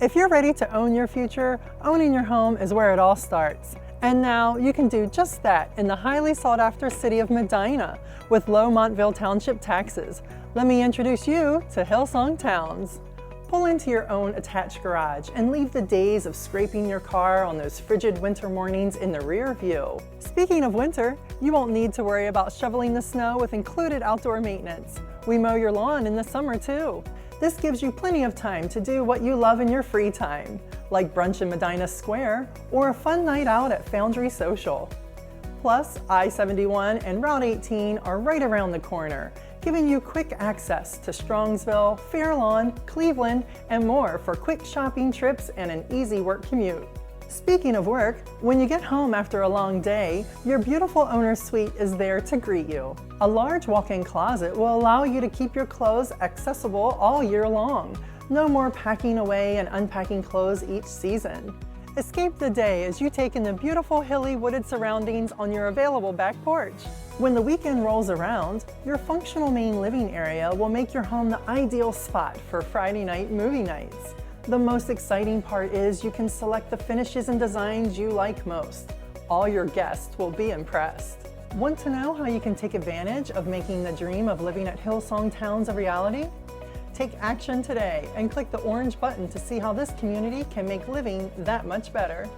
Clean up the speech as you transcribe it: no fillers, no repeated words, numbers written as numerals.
If you're ready to own your future, owning your home is where it all starts. And now you can do just that in the highly sought after city of Medina with low Montville Township taxes. Let me introduce you to Hillsong Towns. Pull into your own attached garage and leave the days of scraping your car on those frigid winter mornings in the rear view. Speaking of winter, you won't need to worry about shoveling the snow with included outdoor maintenance. We mow your lawn in the summer too. This gives you plenty of time to do what you love in your free time, like brunch in Medina Square or a fun night out at Foundry Social. Plus, I-71 and Route 18 are right around the corner, giving you quick access to Strongsville, Fairlawn, Cleveland, and more for quick shopping trips and an easy work commute. Speaking of work, when you get home after a long day, your beautiful owner's suite is there to greet you. A large walk-in closet will allow you to keep your clothes accessible all year long. No more packing away and unpacking clothes each season. Escape the day as you take in the beautiful hilly wooded surroundings on your available back porch. When the weekend rolls around, your functional main living area will make your home the ideal spot for Friday night movie nights. The most exciting part is you can select the finishes and designs you like most. All your guests will be impressed. Want to know how you can take advantage of making the dream of living at Hillsong Towns a reality? Take action today and click the orange button to see how this community can make living that much better.